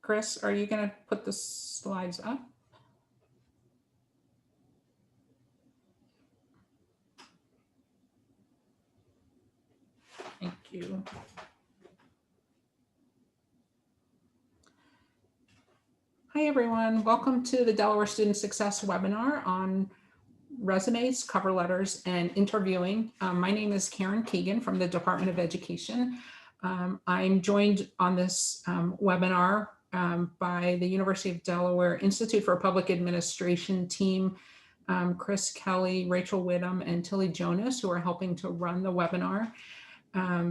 Chris, are you going to put the slides up? Thank you. Hi, everyone. Welcome to the Delaware Student Success webinar on resumes, cover letters, and interviewing. My name is Karen Keegan from the Department of Education. I'm joined on this webinar by the University of Delaware Institute for Public Administration team, Chris Kelly, Rachel Whittam, and Tilly Jonas, who are helping to run the webinar.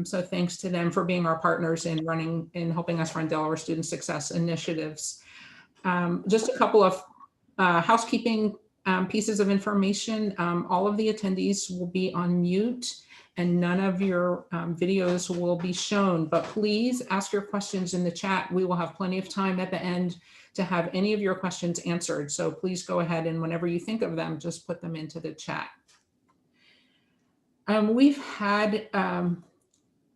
So thanks to them for being our partners in running and helping us run Delaware Student Success initiatives. Just a couple of housekeeping pieces of information. All of the attendees will be on mute and none of your videos will be shown, but please ask your questions in the chat. We will have plenty of time at the end to have any of your questions answered. So please go ahead and whenever you think of them, just put them into the chat.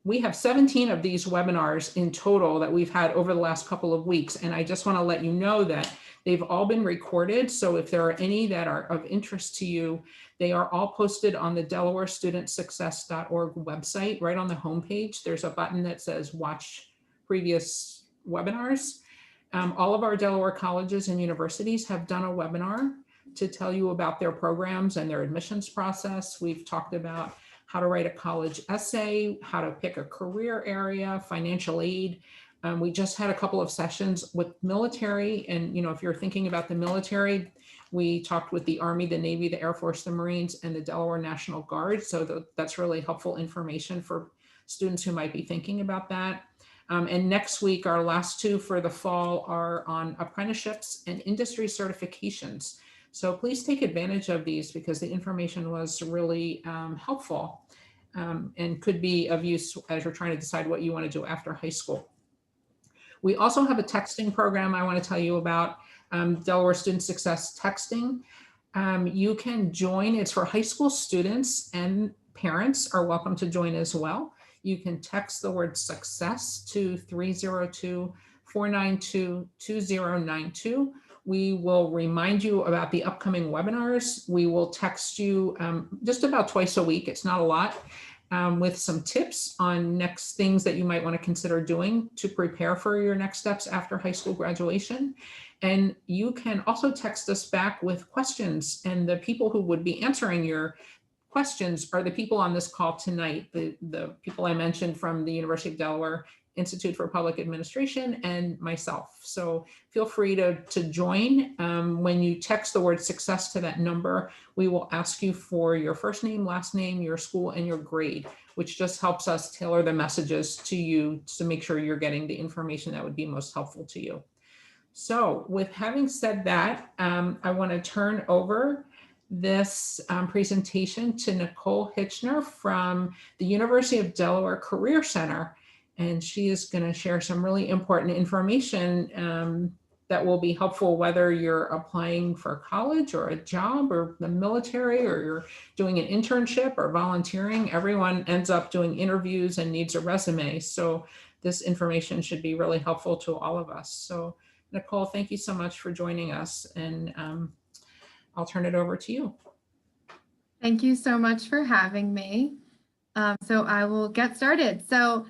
We have 17 of these webinars in total that we've had over the last couple of weeks. And I just want to let you know that they've all been recorded. So if there are any that are of interest to you, they are all posted on the DelawareStudentSuccess.org website. Right on the homepage, there's a button that says watch previous webinars. All of our Delaware colleges and universities have done a webinar to tell you about their programs and their admissions process. We've talked about how to write a college essay, how to pick a career area, financial aid. We just had a couple of sessions with military. And if you're thinking about the military, we talked with the Army, the Navy, the Air Force, the Marines, and the Delaware National Guard. So that's really helpful information for students who might be thinking about that. And next week, our last two for the fall are on apprenticeships and industry certifications. So please take advantage of these because the information was really helpful and could be of use as you're trying to decide what you want to do after high school. We also have a texting program I want to tell you about, Delaware Student Success Texting. You can join, it's for high school students and parents are welcome to join as well. You can text the word success to 302-492-2092. We will remind you about the upcoming webinars. We will text you just about twice a week. It's not a lot, with some tips on next things that you might want to consider doing to prepare for your next steps after high school graduation. And you can also text us back with questions, and the people who would be answering your questions are the people on this call tonight, the people I mentioned from the University of Delaware Institute for Public Administration and myself. So feel free to join. When you text the word success to that number, we will ask you for your first name, last name, your school, and your grade, which just helps us tailor the messages to you to make sure you're getting the information that would be most helpful to you. So with having said that, I want to turn over this presentation to Nicole Hitchner from the University of Delaware Career Center. And she is going to share some really important information that will be helpful whether you're applying for college or a job or the military or you're doing an internship or volunteering. Everyone ends up doing interviews and needs a resume. So this information should be really helpful to all of us. So Nicole, thank you so much for joining us. And I'll turn it over to you. Thank you so much for having me. So I will get started. So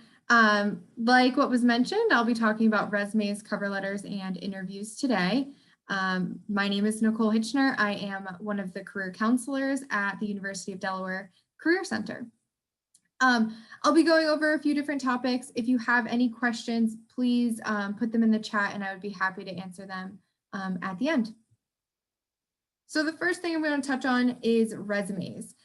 like what was mentioned, I'll be talking about resumes, cover letters, and interviews today. My name is Nicole Hitchner. I am one of the career counselors at the University of Delaware Career Center. I'll be going over a few different topics. If you have any questions, please put them in the chat and I would be happy to answer them at the end. So the first thing I'm going to touch on is resumes.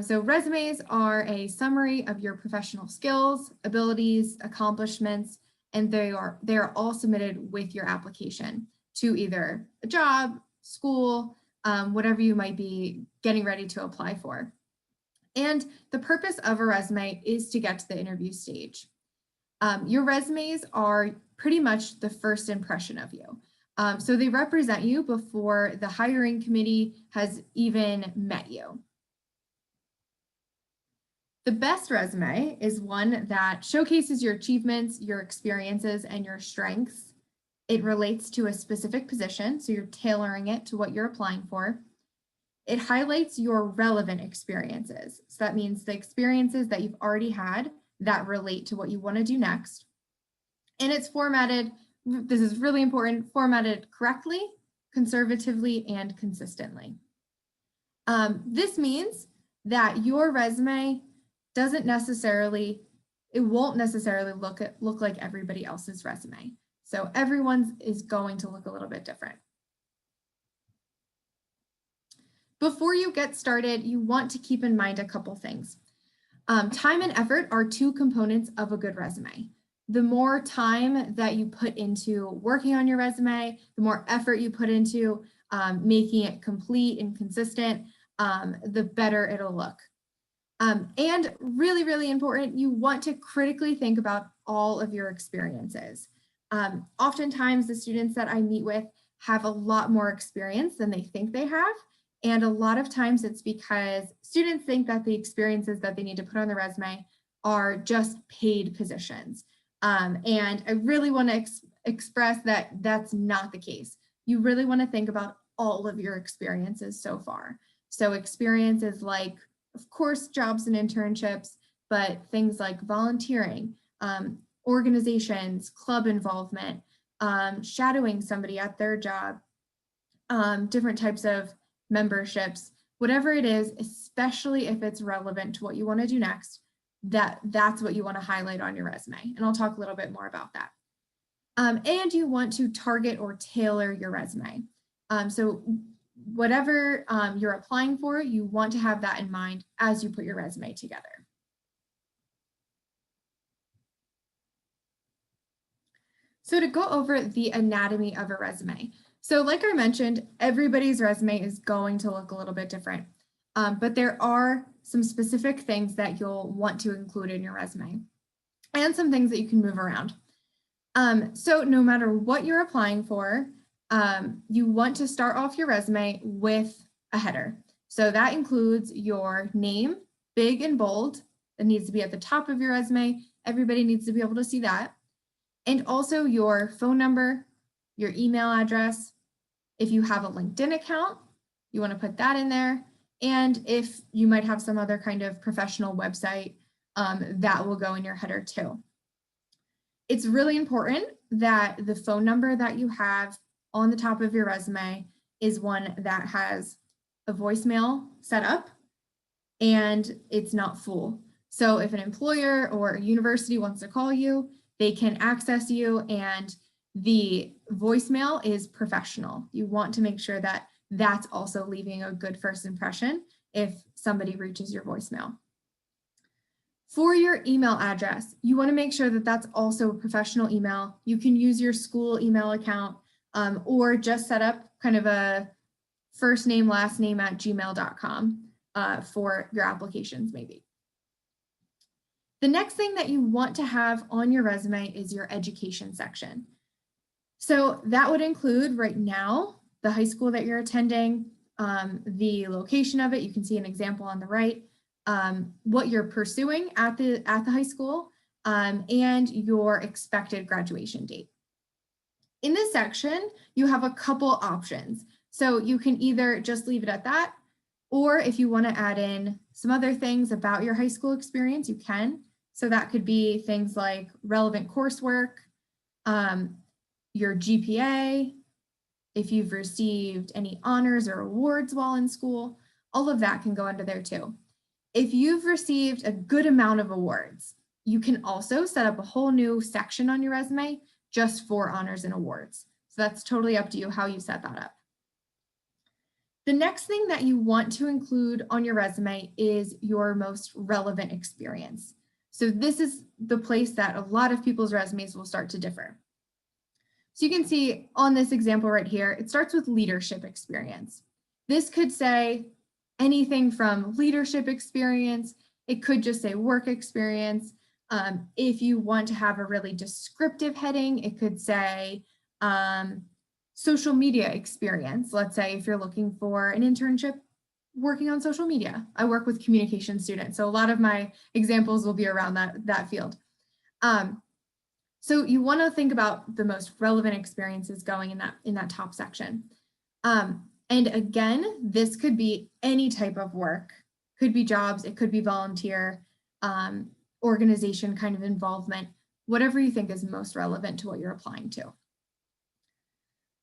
So resumes are a summary of your professional skills, abilities, accomplishments, and they are all submitted with your application to either a job, school, whatever you might be getting ready to apply for. And the purpose of a resume is to get to the interview stage. Your resumes are pretty much the first impression of you. So they represent you before the hiring committee has even met you. The best resume is one that showcases your achievements, your experiences, and your strengths. It relates to a specific position, so you're tailoring it to what you're applying for. It highlights your relevant experiences. So that means the experiences that you've already had that relate to what you want to do next. And it's formatted, this is really important, formatted correctly, conservatively, and consistently. This means that your resume won't necessarily look like everybody else's resume. So everyone's is going to look a little bit different. Before you get started, you want to keep in mind a couple things. Time and effort are two components of a good resume. The more time that you put into working on your resume, the more effort you put into making it complete and consistent, the better it'll look. And really, really important, you want to critically think about all of your experiences. Oftentimes, the students that I meet with have a lot more experience than they think they have. And a lot of times it's because students think that the experiences that they need to put on their resume are just paid positions. And I really want to express that that's not the case. You really want to think about all of your experiences so far. So experiences like, of course, jobs and internships, but things like volunteering, organizations, club involvement, shadowing somebody at their job, different types of memberships, whatever it is, especially if it's relevant to what you want to do next, that's what you want to highlight on your resume. And I'll talk a little bit more about that. And you want to target or tailor your resume. So whatever you're applying for, you want to have that in mind as you put your resume together. So to go over the anatomy of a resume. So like I mentioned, everybody's resume is going to look a little bit different, but there are some specific things that you'll want to include in your resume and some things that you can move around. So no matter what you're applying for, you want to start off your resume with a header. So that includes your name, big and bold. It needs to be at the top of your resume. Everybody needs to be able to see that. And also your phone number, your email address. If you have a LinkedIn account, you want to put that in there. And if you might have some other kind of professional website, that will go in your header too. It's really important that the phone number that you have on the top of your resume is one that has a voicemail set up and it's not full. So if an employer or a university wants to call you, they can access you and the voicemail is professional. You want to make sure that that's also leaving a good first impression if somebody reaches your voicemail. For your email address, you want to make sure that that's also a professional email. You can use your school email account or just set up kind of a first name, last name at gmail.com for your applications maybe. The next thing that you want to have on your resume is your education section. So that would include right now, the high school that you're attending, the location of it. You can see an example on the right, what you're pursuing at the high school, and your expected graduation date. In this section, you have a couple options. So you can either just leave it at that, or if you want to add in some other things about your high school experience, you can. So that could be things like relevant coursework, your GPA, if you've received any honors or awards while in school, all of that can go under there too. If you've received a good amount of awards, you can also set up a whole new section on your resume just for honors and awards. So that's totally up to you how you set that up. The next thing that you want to include on your resume is your most relevant experience. So this is the place that a lot of people's resumes will start to differ. So you can see on this example right here, it starts with leadership experience. This could say anything from leadership experience. It could just say work experience. If you want to have a really descriptive heading, it could say social media experience. Let's say if you're looking for an internship working on social media. I work with communication students, so a lot of my examples will be around that field. So you want to think about the most relevant experiences going in that top section. And again, this could be any type of work, could be jobs, it could be volunteer, organization kind of involvement, whatever you think is most relevant to what you're applying to.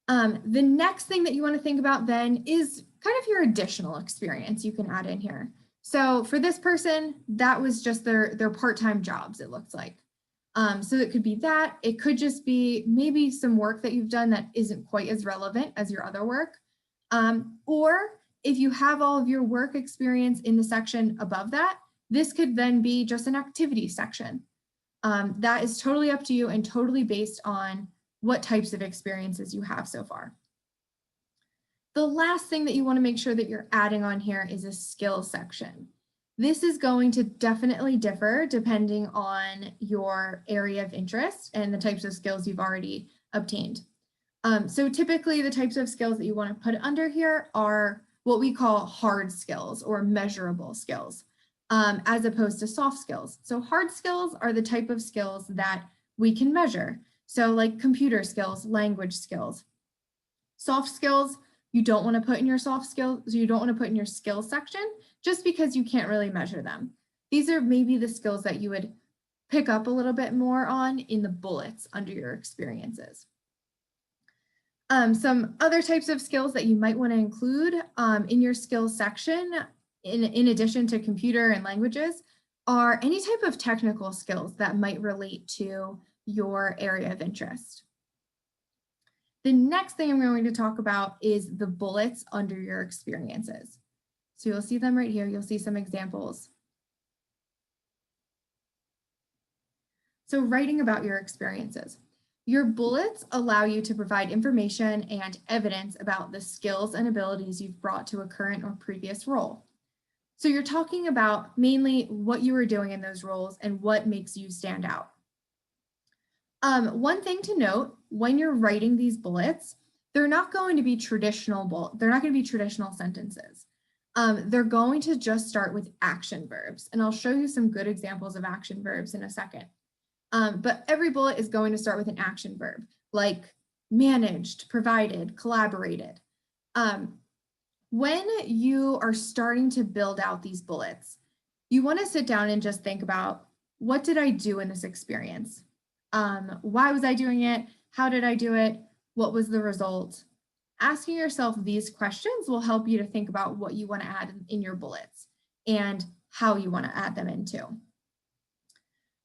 The next thing that you want to think about then is kind of your additional experience you can add in here. So for this person, that was just their part-time jobs, it looks like. So it could be that, it could just be maybe some work that you've done that isn't quite as relevant as your other work. Or if you have all of your work experience in the section above that, this could then be just an activity section. That is totally up to you and totally based on what types of experiences you have so far. The last thing that you want to make sure that you're adding on here is a skills section. This is going to definitely differ depending on your area of interest and the types of skills you've already obtained. So typically the types of skills that you want to put under here are what we call hard skills or measurable skills, as opposed to soft skills. So hard skills are the type of skills that we can measure. So like computer skills, language skills. Soft skills, you don't want to put in your soft skills, so you don't want to put in your skills section just because you can't really measure them. These are maybe the skills that you would pick up a little bit more on in the bullets under your experiences. Some other types of skills that you might want to include in your skills section, in addition to computer and languages, are any type of technical skills that might relate to your area of interest. The next thing I'm going to talk about is the bullets under your experiences. So you'll see them right here. You'll see some examples. So writing about your experiences. Your bullets allow you to provide information and evidence about the skills and abilities you've brought to a current or previous role. So you're talking about mainly what you were doing in those roles and what makes you stand out. One thing to note, when you're writing these bullets, they're not going to be traditional sentences. They're going to just start with action verbs, and I'll show you some good examples of action verbs in a second. But every bullet is going to start with an action verb, like managed, provided, collaborated. When you are starting to build out these bullets, you want to sit down and just think about, what did I do in this experience? Why was I doing it? How did I do it? What was the result? Asking yourself these questions will help you to think about what you want to add in your bullets and how you want to add them into.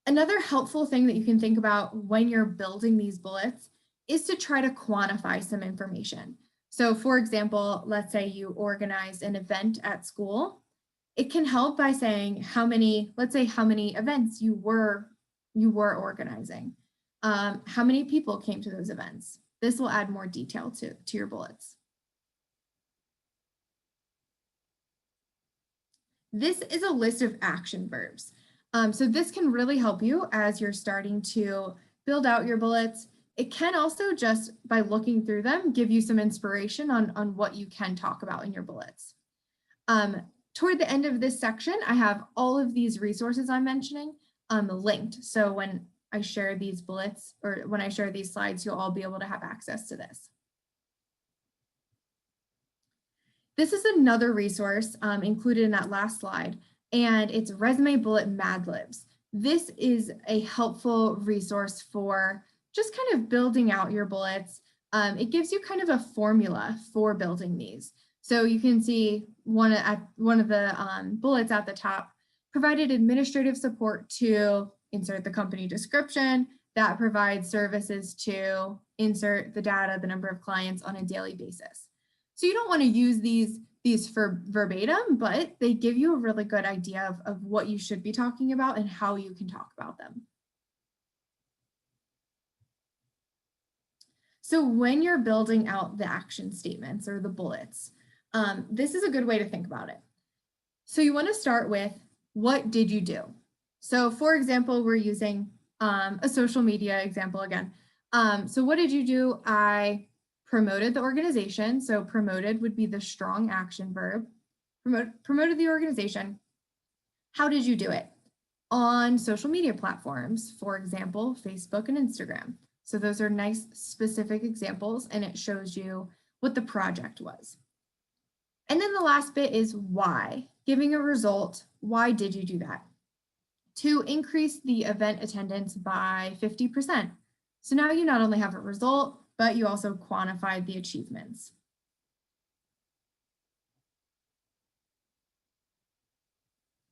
Another helpful thing that you can think about when you're building these bullets is to try to quantify some information. So for example, let's say you organized an event at school. It can help by saying let's say how many events you were organizing. How many people came to those events? This will add more detail to your bullets. This is a list of action verbs. So this can really help you as you're starting to build out your bullets. It can also, just by looking through them, give you some inspiration on what you can talk about in your bullets. Toward the end of this section, I have all of these resources I'm mentioning linked. So when I share these bullets, or when I share these slides, you'll all be able to have access to this. This is another resource included in that last slide, and it's Resume Bullet Mad Libs. This is a helpful resource for just kind of building out your bullets. It gives you kind of a formula for building these. So you can see one of the bullets at the top, provided administrative support to insert the company description, that provides services to insert the data, the number of clients on a daily basis. So you don't want to use these for verbatim, but they give you a really good idea of what you should be talking about and how you can talk about them. So when you're building out the action statements or the bullets, this is a good way to think about it. So you want to start with, what did you do? So for example, we're using a social media example again. So what did you do? I promoted the organization. So promoted would be the strong action verb. Promoted the organization. How did you do it? on social media platforms, for example, Facebook and Instagram. So those are nice specific examples, and it shows you what the project was. And then the last bit is why, giving a result. Why did you do that? To increase the event attendance by 50%. So now you not only have a result, but you also quantified the achievements.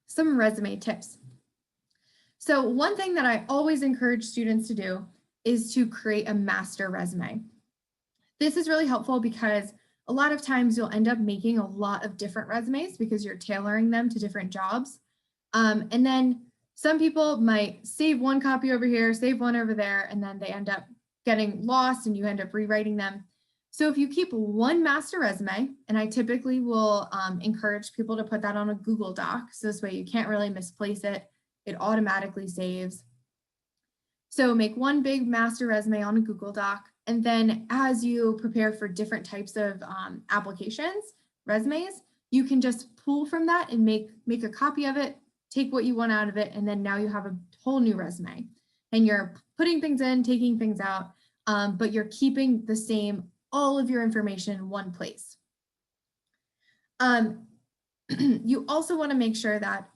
Some resume tips. So one thing that I always encourage students to do is to create a master resume. This is really helpful because a lot of times you'll end up making a lot of different resumes because you're tailoring them to different jobs. And then some people might save one copy over here, save one over there, and then they end up getting lost and you end up rewriting them. So if you keep one master resume, and I typically will encourage people to put that on a Google Doc, so this way you can't really misplace it. It automatically saves. So make one big master resume on a Google Doc, and then as you prepare for different types of applications, resumes, you can just pull from that and make a copy of it, take what you want out of it, and then now you have a whole new resume. And you're putting things in, taking things out, but you're keeping the same, all of your information in one place. You also want to make sure that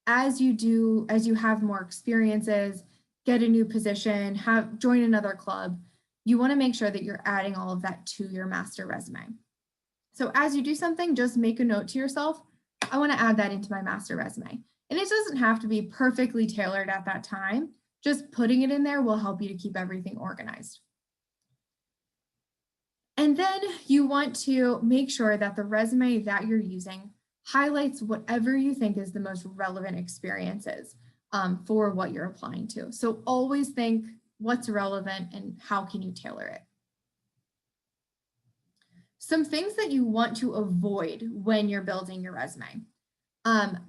as you have more experiences, get a new position, join another club, you want to make sure that you're adding all of that to your master resume. So as you do something, just make a note to yourself, I want to add that into my master resume. And it doesn't have to be perfectly tailored at that time. Just putting it in there will help you to keep everything organized. And then you want to make sure that the resume that you're using highlights whatever you think is the most relevant experiences for what you're applying to. So always think what's relevant and how can you tailor it. Some things that you want to avoid when you're building your resume.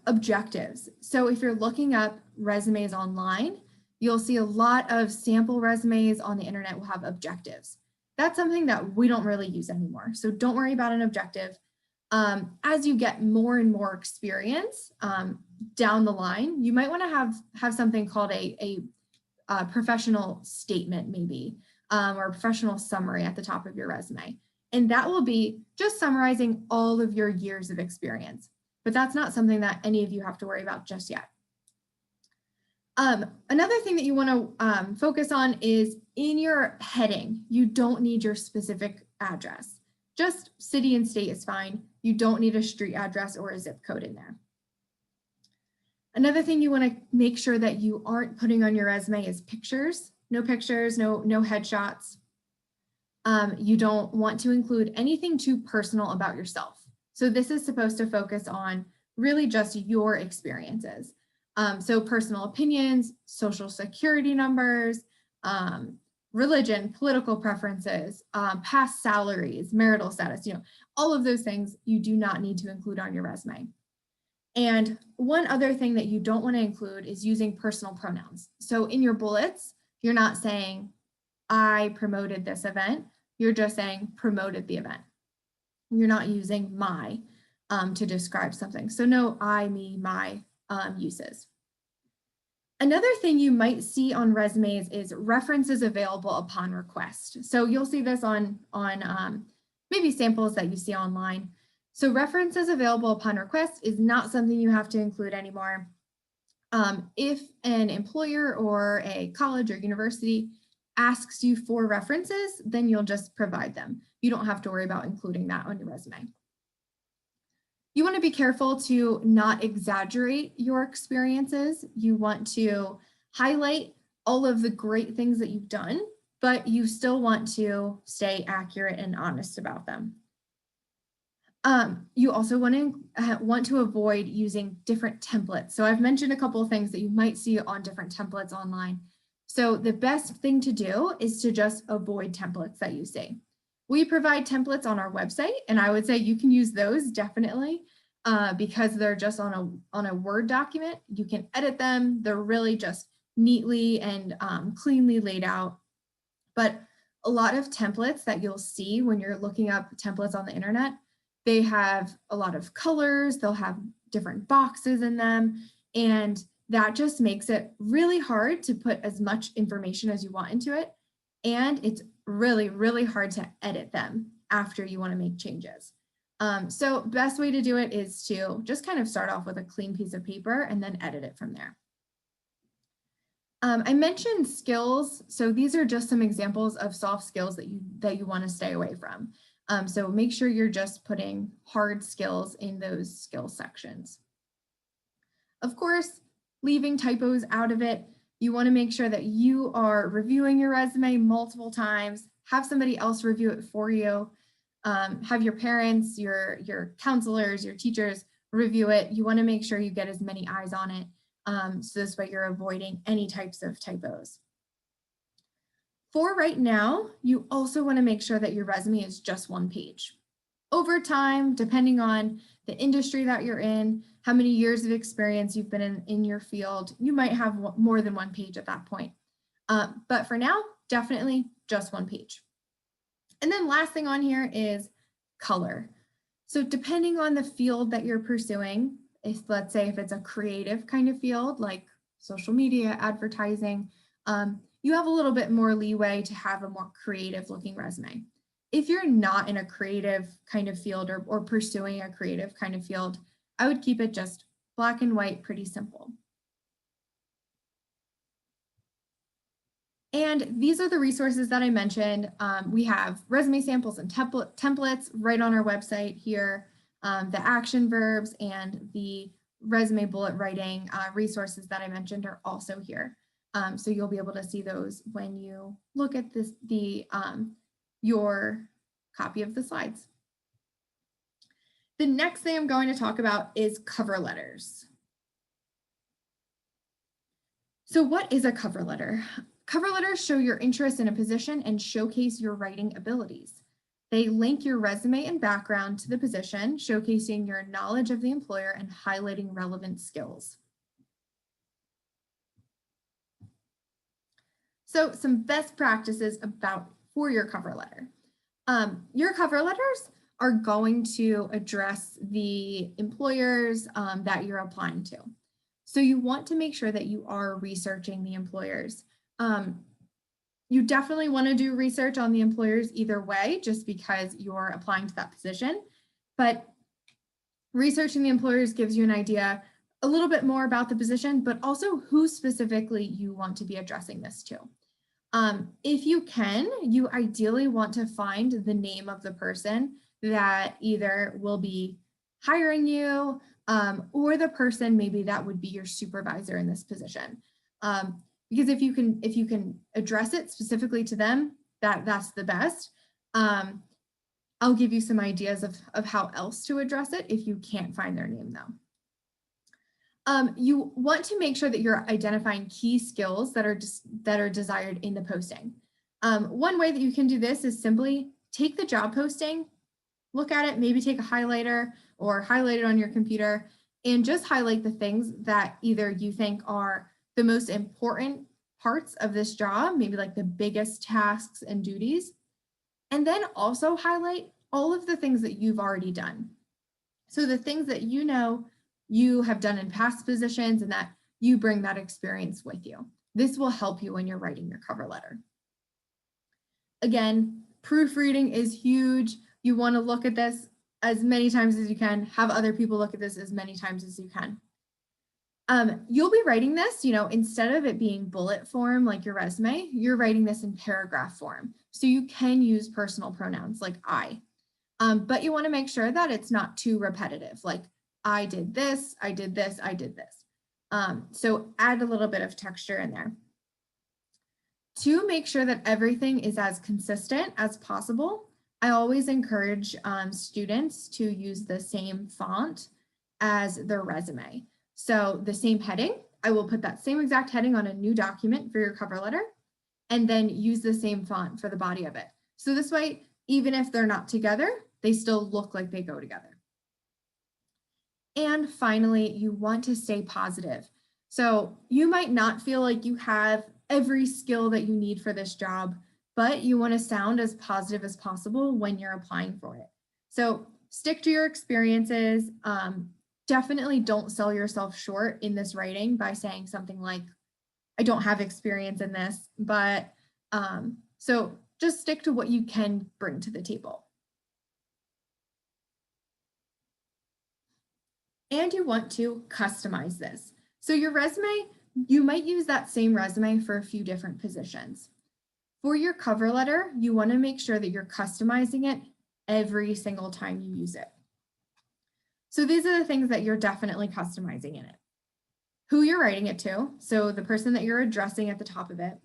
Objectives. So if you're looking up resumes online, you'll see a lot of sample resumes on the internet will have objectives. That's something that we don't really use anymore. So don't worry about an objective. As you get more and more experience down the line, you might want to have something called a professional statement maybe, or a professional summary at the top of your resume. And that will be just summarizing all of your years of experience. But that's not something that any of you have to worry about just yet. Another thing that you want to focus on is in your heading, you don't need your specific address. Just city and state is fine. You don't need a street address or a zip code in there. Another thing you want to make sure that you aren't putting on your resume is pictures. No pictures, no headshots. You don't want to include anything too personal about yourself. So this is supposed to focus on really just your experiences. So personal opinions, social security numbers, religion, political preferences, past salaries, marital status, all of those things you do not need to include on your resume. And one other thing that you don't want to include is using personal pronouns. So in your bullets, you're not saying, I promoted this event. You're just saying promoted the event. You're not using my to describe something. So no I, me, my uses. Another thing you might see on resumes is references available upon request. So you'll see this on maybe samples that you see online. So references available upon request is not something you have to include anymore. If an employer or a college or university asks you for references, then you'll just provide them. You don't have to worry about including that on your resume. You want to be careful to not exaggerate your experiences. You want to highlight all of the great things that you've done, but you still want to stay accurate and honest about them. You also want to avoid using different templates. So I've mentioned a couple of things that you might see on different templates online. So the best thing to do is to just avoid templates that you see. We provide templates on our website, and I would say you can use those definitely because they're just on a Word document. You can edit them. They're really just neatly and cleanly laid out. But a lot of templates that you'll see when you're looking up templates on the internet, they have a lot of colors. They'll have different boxes in them, and that just makes it really hard to put as much information as you want into it. And it's really, really hard to edit them after you want to make changes. So best way to do it is to just kind of start off with a clean piece of paper and then edit it from there. I mentioned skills. So these are just some examples of soft skills that you want to stay away from. So make sure you're just putting hard skills in those skill sections. Of course, leaving typos out of it. You want to make sure that you are reviewing your resume multiple times, have somebody else review it for you, have your parents, your counselors, your teachers review it. You want to make sure you get as many eyes on it. So this way you're avoiding any types of typos. For right now, you also want to make sure that your resume is just one page. Over time, depending on the industry that you're in, how many years of experience you've been in your field, you might have more than one page at that point. But for now, definitely just one page. And then last thing on here is color. So depending on the field that you're pursuing, let's say if it's a creative kind of field like social media, advertising, you have a little bit more leeway to have a more creative looking resume. If you're not in a creative kind of field or pursuing a creative kind of field, I would keep it just black and white, pretty simple. And these are the resources that I mentioned. We have resume samples and templates right on our website here. The action verbs and the resume bullet writing resources that I mentioned are also here. So you'll be able to see those when you look at your copy of the slides. The next thing I'm going to talk about is cover letters. So what is a cover letter? Cover letters show your interest in a position and showcase your writing abilities. They link your resume and background to the position, showcasing your knowledge of the employer and highlighting relevant skills. So some best practices for your cover letter. Your cover letters are going to address the employers that you're applying to. So you want to make sure that you are researching the employers. You definitely want to do research on the employers either way, just because you're applying to that position. But researching the employers gives you an idea a little bit more about the position, but also who specifically you want to be addressing this to. If you can, you ideally want to find the name of the person that either will be hiring you or the person maybe that would be your supervisor in this position. Because if you can address it specifically to them, that's the best. I'll give you some ideas of how else to address it if you can't find their name though. You want to make sure that you're identifying key skills that are desired in the posting. One way that you can do this is simply take the job posting, look at it, maybe take a highlighter or highlight it on your computer and just highlight the things that either you think are the most important parts of this job, maybe like the biggest tasks and duties, and then also highlight all of the things that you've already done. So the things that you know you have done in past positions and that you bring that experience with you. This will help you when you're writing your cover letter. Again, proofreading is huge. You want to look at this as many times as you can, have other people look at this as many times as you can. You'll be writing this, instead of it being bullet form like your resume, you're writing this in paragraph form. So you can use personal pronouns like I, but you want to make sure that it's not too repetitive, like I did this, I did this, I did this. So add a little bit of texture in there. To make sure that everything is as consistent as possible, I always encourage students to use the same font as their resume. So the same heading, I will put that same exact heading on a new document for your cover letter, and then use the same font for the body of it. So this way, even if they're not together, they still look like they go together. And finally, you want to stay positive. So you might not feel like you have every skill that you need for this job, but you want to sound as positive as possible when you're applying for it. So stick to your experiences. definitely don't sell yourself short in this writing by saying something like, I don't have experience in this, but so just stick to what you can bring to the table. And you want to customize this. So your resume, you might use that same resume for a few different positions. For your cover letter, you want to make sure that you're customizing it every single time you use it. So these are the things that you're definitely customizing in it. Who you're writing it to, so the person that you're addressing at the top of it,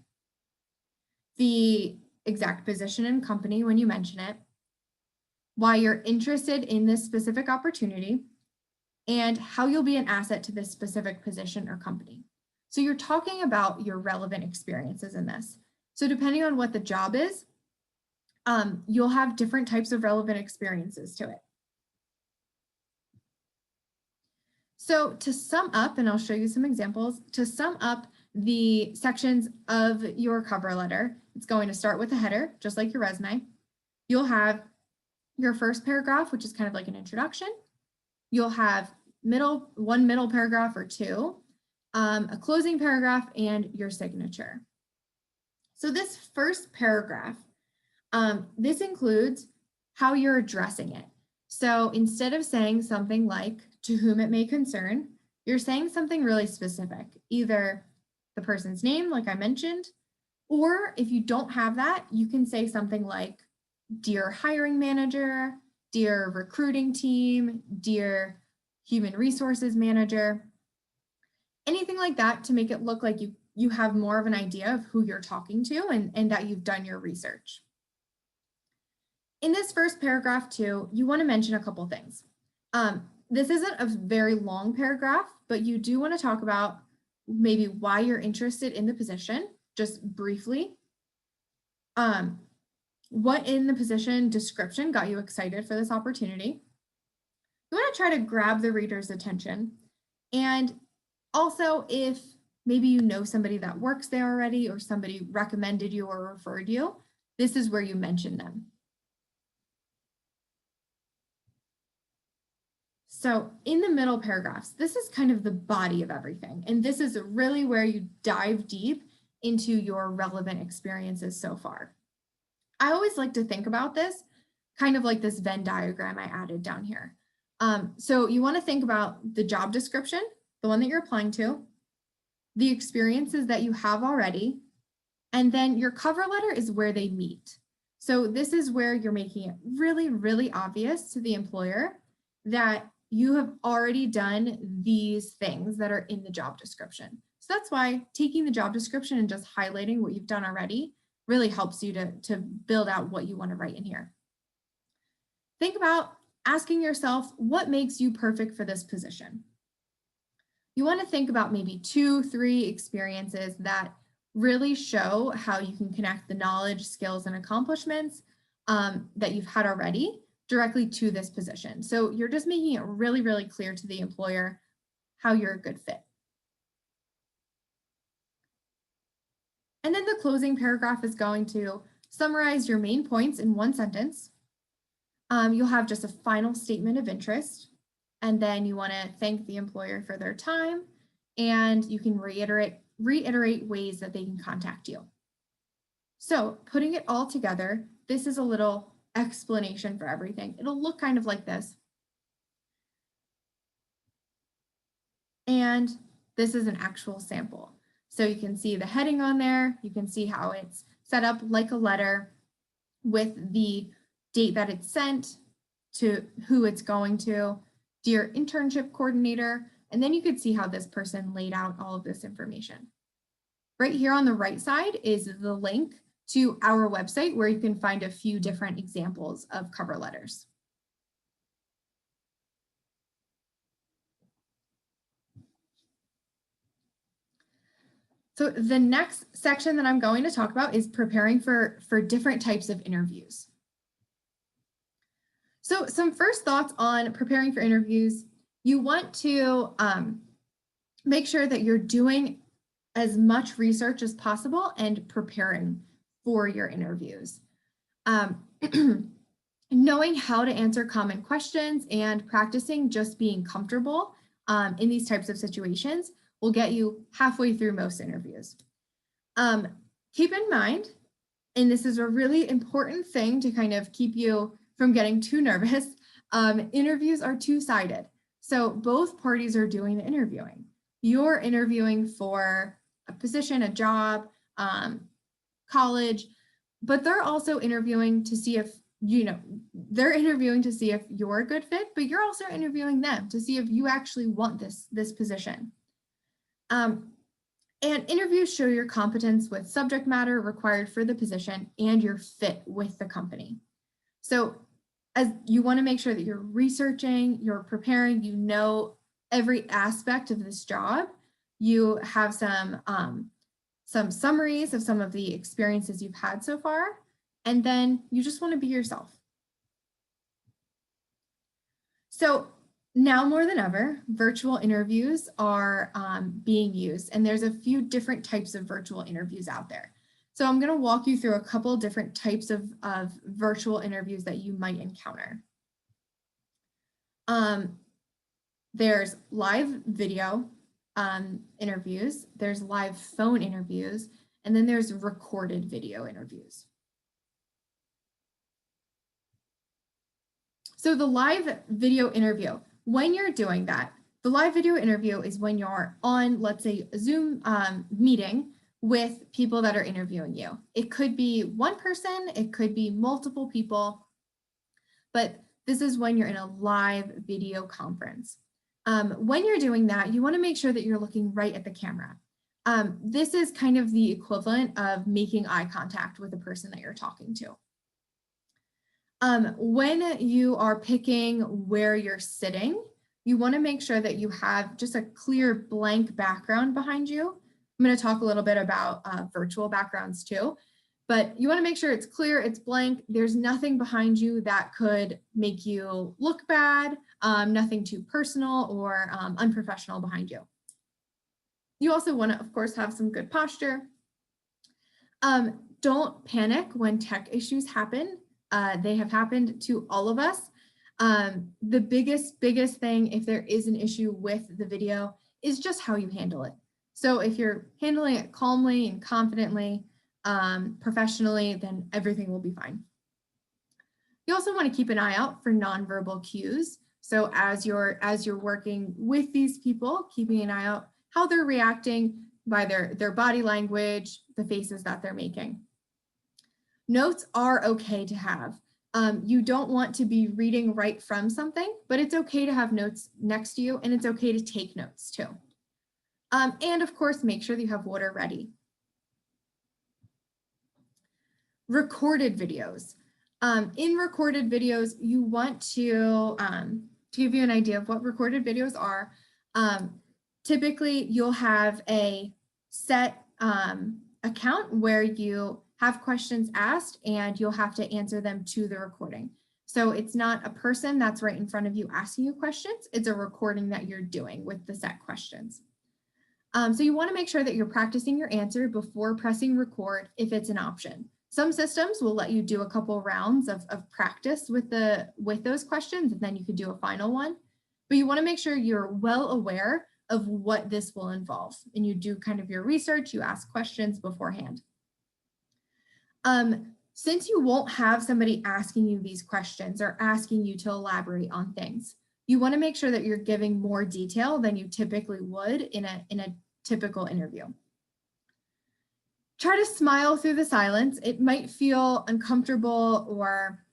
the exact position and company when you mention it, why you're interested in this specific opportunity, and how you'll be an asset to this specific position or company. So you're talking about your relevant experiences in this. So depending on what the job is, you'll have different types of relevant experiences to it. So to sum up, and I'll show you some examples, to sum up the sections of your cover letter, it's going to start with a header, just like your resume. You'll have your first paragraph, which is kind of like an introduction. You'll have one middle paragraph or two, a closing paragraph, and your signature. So this first paragraph, this includes how you're addressing it. So instead of saying something like, to whom it may concern, you're saying something really specific, either the person's name, like I mentioned, or if you don't have that, you can say something like, dear hiring manager, dear recruiting team, dear human resources manager, anything like that to make it look like you have more of an idea of who you're talking to and that you've done your research. In this first paragraph too, you want to mention a couple things. This isn't a very long paragraph, but you do want to talk about maybe why you're interested in the position, just briefly. What in the position description got you excited for this opportunity? You want to try to grab the reader's attention. And also, if maybe you know somebody that works there already or somebody recommended you or referred you, this is where you mention them. So in the middle paragraphs, this is kind of the body of everything. And this is really where you dive deep into your relevant experiences so far. I always like to think about this kind of like this Venn diagram I added down here. So you want to think about the job description, the one that you're applying to, the experiences that you have already, and then your cover letter is where they meet. So this is where you're making it really, really obvious to the employer that you have already done these things that are in the job description. So that's why taking the job description and just highlighting what you've done already really helps you to build out what you want to write in here. Think about asking yourself, what makes you perfect for this position? You want to think about maybe 2-3 experiences that really show how you can connect the knowledge, skills, and accomplishments that you've had already directly to this position. So you're just making it really, really clear to the employer how you're a good fit. And then the closing paragraph is going to summarize your main points in one sentence. You'll have just a final statement of interest, and then you want to thank the employer for their time, and you can reiterate ways that they can contact you. So putting it all together, this is a little explanation for everything. It'll look kind of like this. And this is an actual sample. So you can see the heading on there. You can see how it's set up like a letter with the date that it's sent, to who it's going to, dear internship coordinator, and then you could see how this person laid out all of this information. Right here on the right side is the link to our website where you can find a few different examples of cover letters. So the next section that I'm going to talk about is preparing for different types of interviews. So some first thoughts on preparing for interviews. You want to make sure that you're doing as much research as possible and preparing for your interviews. knowing how to answer common questions and practicing just being comfortable in these types of situations will get you halfway through most interviews. Keep in mind, and this is a really important thing to kind of keep you from getting too nervous, interviews are two-sided. So both parties are doing the interviewing. You're interviewing for a position, a job, college, but they're also interviewing to see if, they're interviewing to see if you're a good fit, but you're also interviewing them to see if you actually want this position. And interviews show your competence with subject matter required for the position and your fit with the company. So as you want to make sure that you're researching, you're preparing, you know every aspect of this job. You have some summaries of some of the experiences you've had so far, and then you just want to be yourself. So now more than ever, virtual interviews are being used, and there's a few different types of virtual interviews out there. So I'm going to walk you through a couple different types of virtual interviews that you might encounter. There's live video interviews, there's live phone interviews, and then there's recorded video interviews. So the live video interview, when you're doing that, the live video interview is when you're on, let's say, a Zoom meeting with people that are interviewing you. It could be one person, it could be multiple people, but this is when you're in a live video conference. When you're doing that, you want to make sure that you're looking right at the camera. This is kind of the equivalent of making eye contact with the person that you're talking to. When you are picking where you're sitting, you want to make sure that you have just a clear blank background behind you. I'm going to talk a little bit about virtual backgrounds too, but you want to make sure it's clear, it's blank, there's nothing behind you that could make you look bad, nothing too personal or unprofessional behind you. You also want to, of course, have some good posture. Don't panic when tech issues happen. They have happened to all of us. The biggest thing, if there is an issue with the video, is just how you handle it. So if you're handling it calmly and confidently, professionally, then everything will be fine. You also want to keep an eye out for nonverbal cues. So as you're working with these people, keeping an eye out how they're reacting by their body language, the faces that they're making. Notes are okay to have. You don't want to be reading right from something, but it's okay to have notes next to you, and it's okay to take notes too. And of course, make sure that you have water ready. Recorded videos. In recorded videos, you want to give you an idea of what recorded videos are. Typically, you'll have a set account where you have questions asked and you'll have to answer them to the recording. So it's not a person that's right in front of you asking you questions, it's a recording that you're doing with the set questions. So you want to make sure that you're practicing your answer before pressing record if it's an option. Some systems will let you do a couple rounds of practice with those questions, and then you could do a final one. But you want to make sure you're well aware of what this will involve, and you do kind of your research, you ask questions beforehand. Since you won't have somebody asking you these questions or asking you to elaborate on things, you want to make sure that you're giving more detail than you typically would in a typical interview. Try to smile through the silence. It might feel uncomfortable or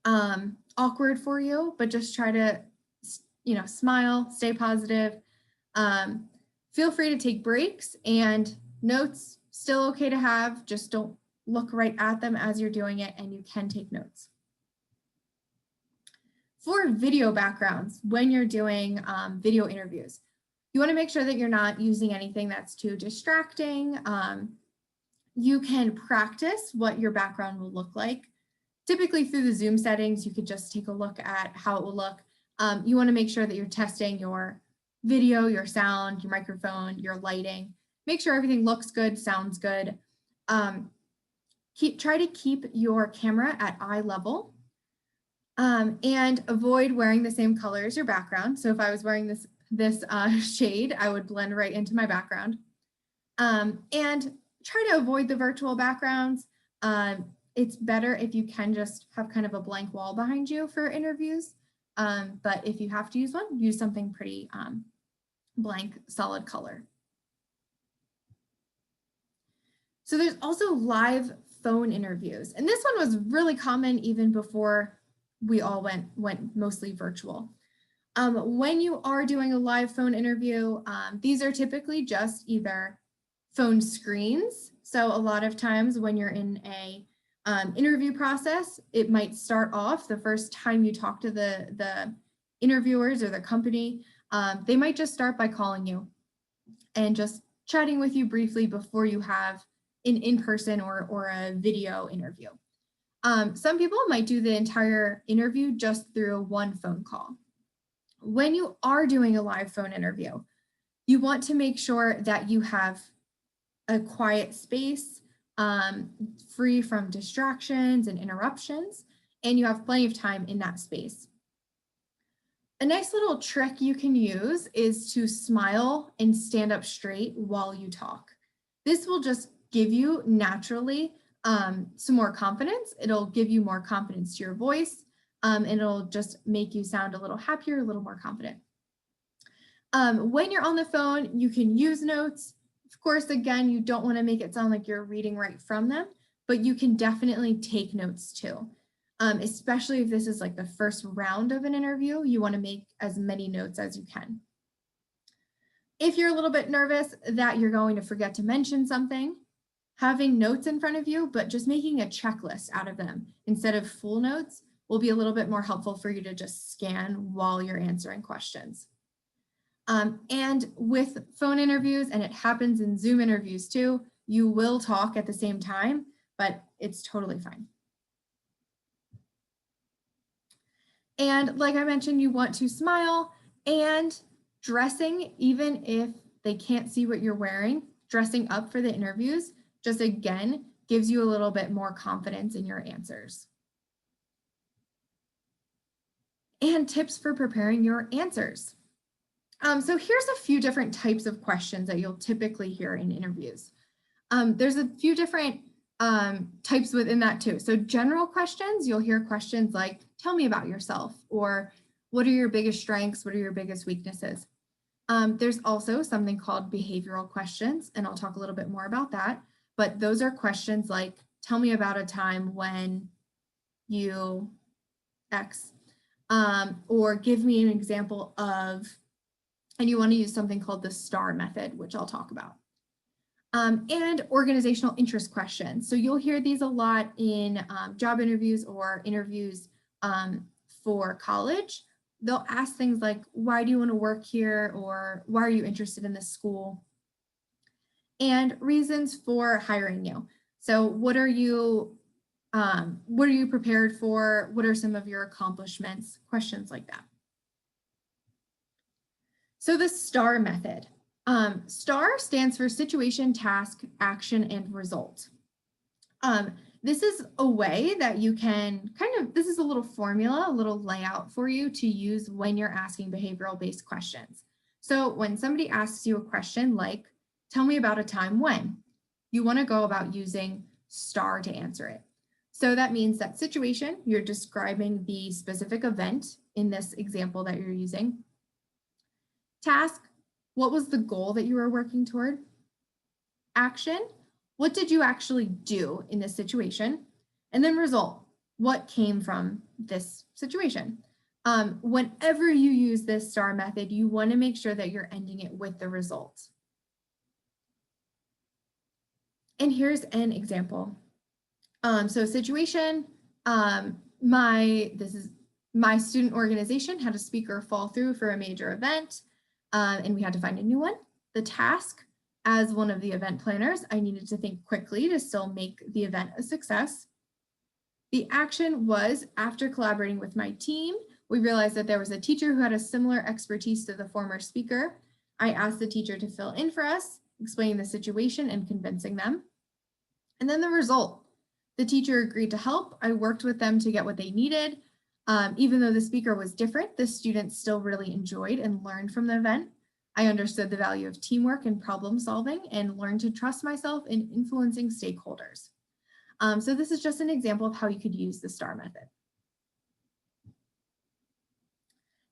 awkward for you, but just try to, smile, stay positive. Feel free to take breaks, and notes still okay to have, just don't look right at them as you're doing it, and you can take notes. For video backgrounds, when you're doing video interviews, you want to make sure that you're not using anything that's too distracting. You can practice what your background will look like. Typically through the Zoom settings, you could just take a look at how it will look. You want to make sure that you're testing your video, your sound, your microphone, your lighting. Make sure everything looks good, sounds good. Try to keep your camera at eye level. And avoid wearing the same color as your background. So if I was wearing this shade, I would blend right into my background. And try to avoid the virtual backgrounds. It's better if you can just have kind of a blank wall behind you for interviews. But if you have to use one, use something pretty blank, solid color. So there's also live phone interviews. And this one was really common even before we all went mostly virtual. When you are doing a live phone interview, these are typically just either phone screens. So a lot of times when you're in a interview process, it might start off the first time you talk to the interviewers or the company, they might just start by calling you and just chatting with you briefly before you have an in-person or a video interview. Some people might do the entire interview just through one phone call. When you are doing a live phone interview, you want to make sure that you have a quiet space, free from distractions and interruptions, and you have plenty of time in that space. A nice little trick you can use is to smile and stand up straight while you talk. This will just give you naturally some more confidence. It'll give you more confidence to your voice, and it'll just make you sound a little happier, a little more confident. When you're on the phone, you can use notes. Of course, again, you don't want to make it sound like you're reading right from them, but you can definitely take notes too. Especially if this is like the first round of an interview, you want to make as many notes as you can. If you're a little bit nervous that you're going to forget to mention something, having notes in front of you, but just making a checklist out of them instead of full notes will be a little bit more helpful for you to just scan while you're answering questions. And with phone interviews, and it happens in Zoom interviews too, you will talk at the same time, but it's totally fine. And like I mentioned, you want to smile, and dressing, even if they can't see what you're wearing, dressing up for the interviews, just again, gives you a little bit more confidence in your answers. And tips for preparing your answers. So here's a few different types of questions that you'll typically hear in interviews. There's a few different types within that too. So general questions, you'll hear questions like, tell me about yourself, or what are your biggest strengths? What are your biggest weaknesses? There's also something called behavioral questions, and I'll talk a little bit more about that. But those are questions like, tell me about a time when you X, or give me an example of, and you want to use something called the STAR method, which I'll talk about. And organizational interest questions. So you'll hear these a lot in job interviews or interviews for college. They'll ask things like, why do you want to work here? Or why are you interested in this school? And reasons for hiring you. So what are you prepared for? What are some of your accomplishments? Questions like that. So the STAR method. STAR stands for situation, task, action, and result. This is a way that you can this is a little formula, a little layout for you to use when you're asking behavioral-based questions. So when somebody asks you a question like, tell me about a time when, you want to go about using STAR to answer it. So that means that situation, you're describing the specific event in this example that you're using. Task, what was the goal that you were working toward? Action, what did you actually do in this situation? And then result, what came from this situation? Whenever you use this STAR method, you want to make sure that you're ending it with the result. And here's an example. So situation, my student organization had a speaker fall through for a major event, and we had to find a new one. The task, as one of the event planners, I needed to think quickly to still make the event a success. The action was, after collaborating with my team, we realized that there was a teacher who had a similar expertise to the former speaker. I asked the teacher to fill in for us, explaining the situation and convincing them. And then the result, the teacher agreed to help. I worked with them to get what they needed. Even though the speaker was different, the students still really enjoyed and learned from the event. I understood the value of teamwork and problem solving and learned to trust myself in influencing stakeholders. So this is just an example of how you could use the STAR method.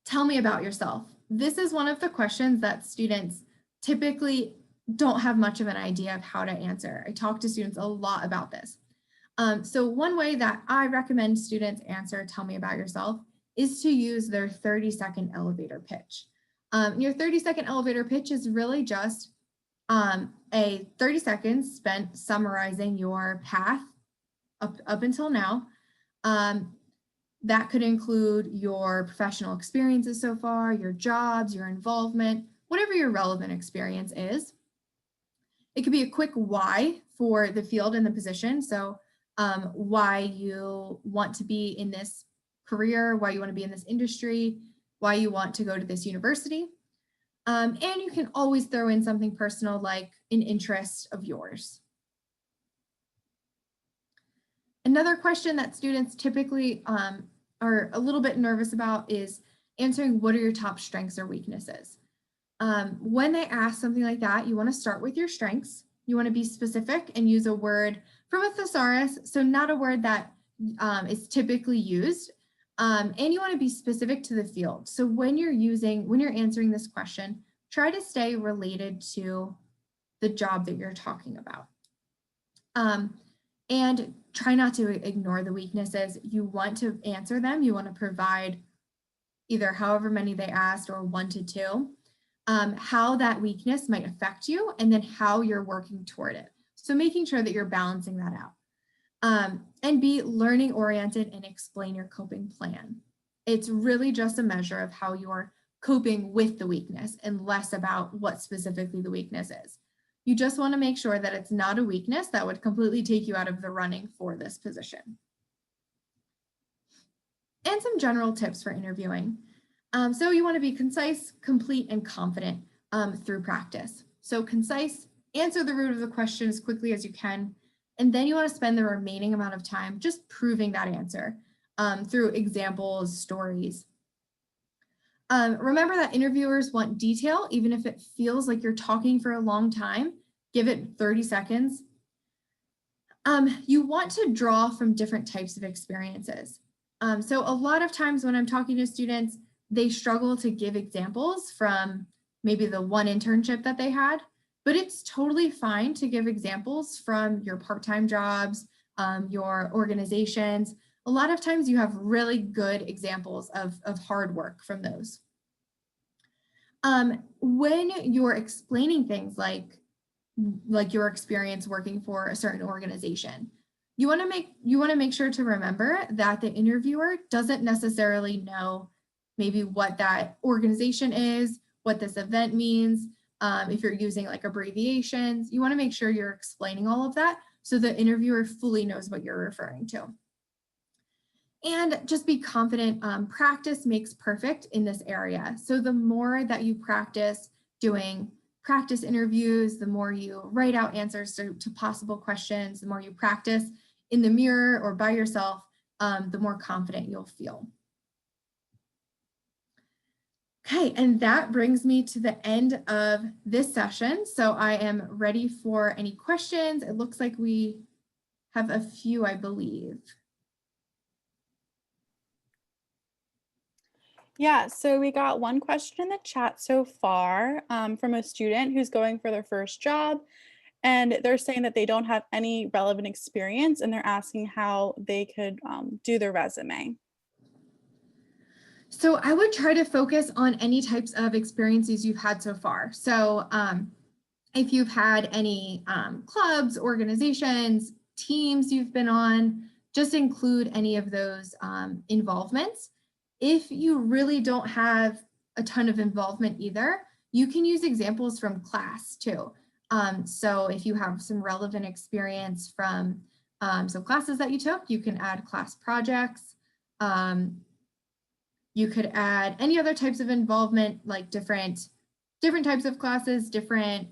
Tell me about yourself. This is one of the questions that students typically don't have much of an idea of how to answer. I talk to students a lot about this. So one way that I recommend students answer tell me about yourself is to use their 30-second elevator pitch. Your 30-second elevator pitch is really just a 30 seconds spent summarizing your path up until now. That could include your professional experiences so far, your jobs, your involvement, whatever your relevant experience is. It could be a quick why for the field and the position. So why you want to be in this career, why you want to be in this industry, why you want to go to this university. And you can always throw in something personal like an interest of yours. Another question that students typically are a little bit nervous about is answering what are your top strengths or weaknesses. When they ask something like that, you want to start with your strengths. You want to be specific and use a word from a thesaurus, so not a word that is typically used. And you want to be specific to the field. So when you're answering this question, try to stay related to the job that you're talking about. And try not to ignore the weaknesses. You want to answer them. You want to provide either however many they asked or 1 to 2, how that weakness might affect you, and then how you're working toward it. So making sure that you're balancing that out. And be learning oriented and explain your coping plan. It's really just a measure of how you're coping with the weakness and less about what specifically the weakness is. You just want to make sure that it's not a weakness that would completely take you out of the running for this position. And some general tips for interviewing. So you want to be concise, complete, and confident through practice. So concise, answer the root of the question as quickly as you can, and then you want to spend the remaining amount of time just proving that answer through examples, stories. Remember that interviewers want detail, even if it feels like you're talking for a long time. Give it 30 seconds. You want to draw from different types of experiences. So a lot of times when I'm talking to students, they struggle to give examples from maybe the one internship that they had, but it's totally fine to give examples from your part-time jobs, your organizations. A lot of times you have really good examples of hard work from those. When you're explaining things like your experience working for a certain organization, you want to make sure to remember that the interviewer doesn't necessarily know maybe what that organization is, what this event means. If you're using like abbreviations, you want to make sure you're explaining all of that so the interviewer fully knows what you're referring to. And just be confident. Practice makes perfect in this area. So the more that you practice doing practice interviews, the more you write out answers to possible questions, the more you practice in the mirror or by yourself, the more confident you'll feel. Okay, and that brings me to the end of this session. So I am ready for any questions. It looks like we have a few, I believe. Yeah, so we got one question in the chat so far from a student who's going for their first job, and they're saying that they don't have any relevant experience, and they're asking how they could do their resume. So I would try to focus on any types of experiences you've had so far. So if you've had any clubs, organizations, teams you've been on, just include any of those involvements. If you really don't have a ton of involvement either, you can use examples from class too. So if you have some relevant experience from some classes that you took, you can add class projects. You could add any other types of involvement, like different types of classes, different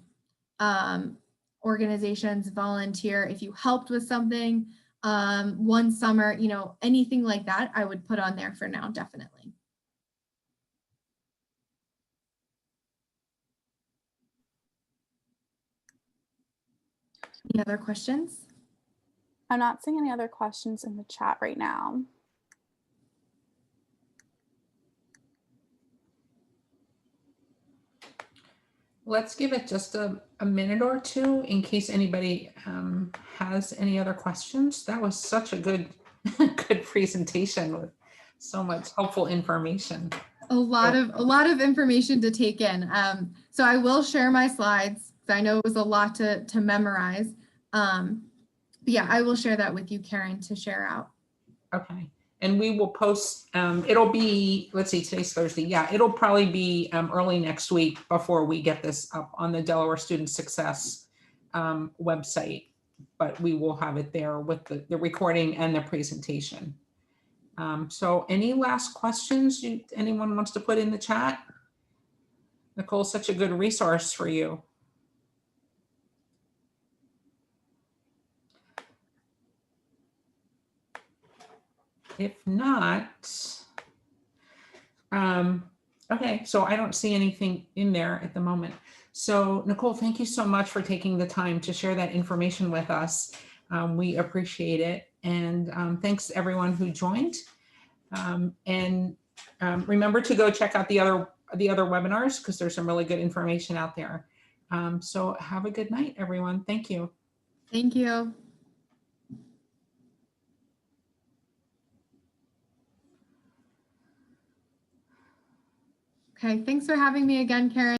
organizations, volunteer if you helped with something. one summer, anything like that, I would put on there for now, definitely. Any other questions? I'm not seeing any other questions in the chat right now. Let's give it just a minute or two in case anybody has any other questions. That was such a good, good presentation with so much helpful information. A lot of information to take in. So I will share my slides because I know it was a lot to memorize. But yeah, I will share that with you, Karen, to share out. Okay. And we will post, it'll be, let's see, today's Thursday. Yeah, it'll probably be early next week before we get this up on the Delaware Student Success website. But we will have it there with the recording and the presentation. So any last questions anyone wants to put in the chat? Nicole's such a good resource for you. If not, okay, so I don't see anything in there at the moment. So Nicole, thank you so much for taking the time to share that information with us. We appreciate it. And thanks to everyone who joined. Remember to go check out the other webinars because there's some really good information out there. So have a good night, everyone. Thank you. Thank you. Okay, thanks for having me again, Karen.